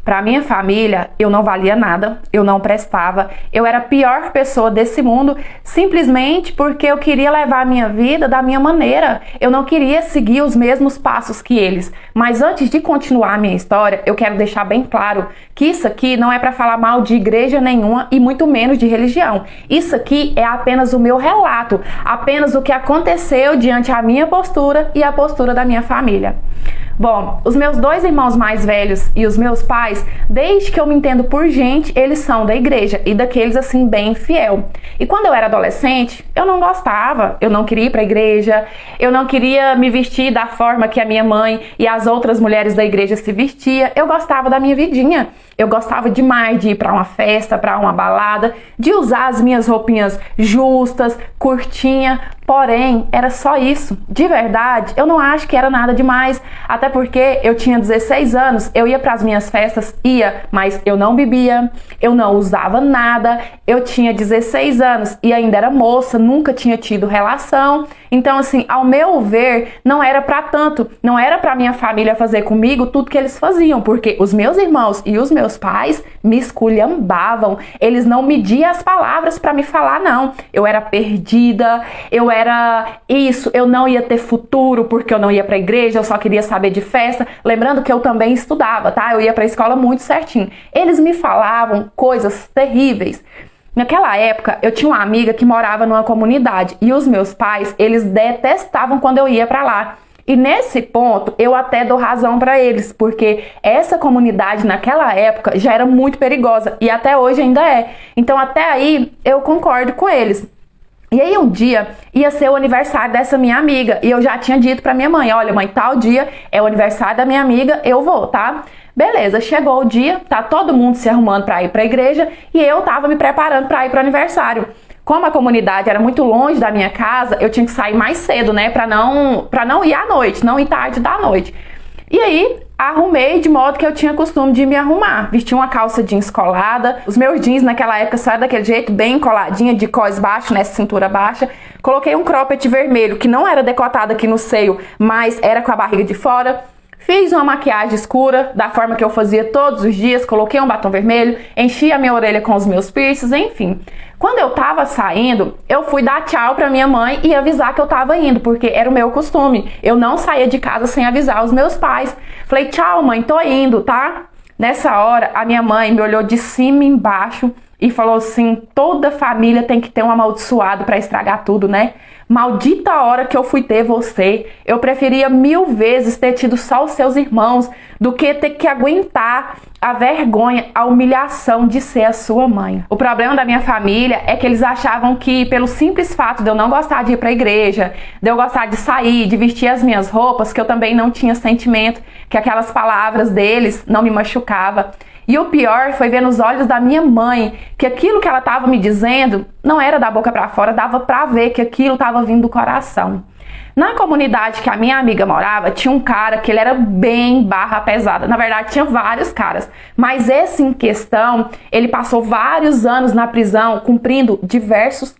Para minha família, eu não valia nada, eu não prestava, eu era a pior pessoa desse mundo, simplesmente porque eu queria levar a minha vida da minha maneira. Eu não queria seguir os mesmos passos que eles. Mas antes de continuar a minha história, eu quero deixar bem claro que isso aqui não é para falar mal de igreja nenhuma e muito menos de religião. Isso aqui é apenas o meu relato, apenas o que aconteceu diante a minha postura e a postura da minha família. Bom, os meus dois irmãos mais velhos e os meus pais, desde que eu me entendo por gente, eles são da igreja e daqueles assim bem fiel. E quando eu era adolescente, eu não gostava, eu não queria ir para a igreja, eu não queria me vestir da forma que a minha mãe e as outras mulheres da igreja se vestia. Eu gostava da minha vidinha. Eu gostava demais de ir para uma festa, para uma balada, de usar as minhas roupinhas justas, curtinha, porém, era só isso. De verdade, eu não acho que era nada demais, até porque eu tinha 16 anos, eu ia para as minhas festas, mas eu não bebia, eu não usava nada, eu tinha 16 anos e ainda era moça, nunca tinha tido relação. Então, assim, ao meu ver, não era para tanto, não era para minha família fazer comigo tudo que eles faziam, porque os meus irmãos e os meus pais me esculhambavam, eles não mediam as palavras para me falar, não. Eu era perdida, eu era isso, eu não ia ter futuro porque eu não ia para a igreja, eu só queria saber de festa. Lembrando que eu também estudava, tá? Eu ia para a escola muito certinho. Eles me falavam coisas terríveis. Naquela época, eu tinha uma amiga que morava numa comunidade e os meus pais, eles detestavam quando eu ia para lá. E nesse ponto, eu até dou razão para eles, porque essa comunidade naquela época já era muito perigosa e até hoje ainda é. Então até aí eu concordo com eles. E aí um dia ia ser o aniversário dessa minha amiga e eu já tinha dito para minha mãe, olha mãe, tal dia é o aniversário da minha amiga, eu vou, tá? Beleza, chegou o dia, tá todo mundo se arrumando para ir para a igreja e eu tava me preparando para ir para o aniversário. Como a comunidade era muito longe da minha casa, eu tinha que sair mais cedo, né, para não ir à noite, não ir tarde da noite. E aí, arrumei de modo que eu tinha costume de me arrumar. Vesti uma calça jeans colada, os meus jeans naquela época só era daquele jeito, bem coladinha, de cós baixo, nessa cintura baixa. Coloquei um cropped vermelho, que não era decotado aqui no seio, mas era com a barriga de fora. Fiz uma maquiagem escura, da forma que eu fazia todos os dias, coloquei um batom vermelho, enchi a minha orelha com os meus piercings, enfim. Quando eu tava saindo, eu fui dar tchau pra minha mãe e avisar que eu tava indo, porque era o meu costume. Eu não saía de casa sem avisar os meus pais. Falei, tchau mãe, tô indo, tá? Nessa hora, a minha mãe me olhou de cima e embaixo e falou assim, toda família tem que ter um amaldiçoado pra estragar tudo, né? Maldita hora que eu fui ter você. Eu preferia 1000 vezes ter tido só os seus irmãos do que ter que aguentar a vergonha, a humilhação de ser a sua mãe. O problema da minha família é que eles achavam que pelo simples fato de eu não gostar de ir para a igreja, de eu gostar de sair, de vestir as minhas roupas, que eu também não tinha sentimento, que aquelas palavras deles não me machucavam. E o pior foi ver nos olhos da minha mãe que aquilo que ela estava me dizendo não era da boca para fora, dava para ver que aquilo estava vindo do coração. Na comunidade que a minha amiga morava, tinha um cara que ele era bem barra pesada. Na verdade, tinha vários caras. Mas esse em questão, ele passou vários anos na prisão, cumprindo diversos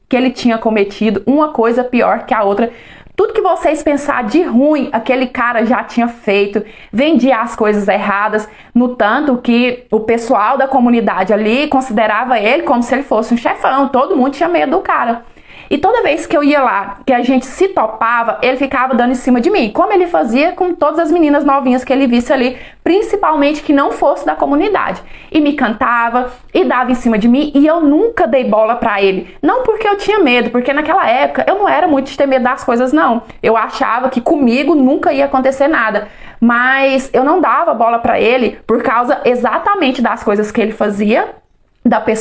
que ele tinha cometido, uma coisa pior que a outra. Tudo que vocês pensar de ruim, aquele cara já tinha feito, vendia as coisas erradas, no tanto que o pessoal da comunidade ali considerava ele como se ele fosse um chefão, todo mundo tinha medo do cara. E toda vez que eu ia lá, que a gente se topava, ele ficava dando em cima de mim, como ele fazia com todas as meninas novinhas que ele visse ali, principalmente que não fosse da comunidade. E me cantava, e dava em cima de mim, e eu nunca dei bola pra ele. Não porque eu tinha medo, porque naquela época eu não era muito de ter medo das coisas, não. Eu achava que comigo nunca ia acontecer nada. Mas eu não dava bola pra ele por causa exatamente das coisas que ele fazia, da pessoa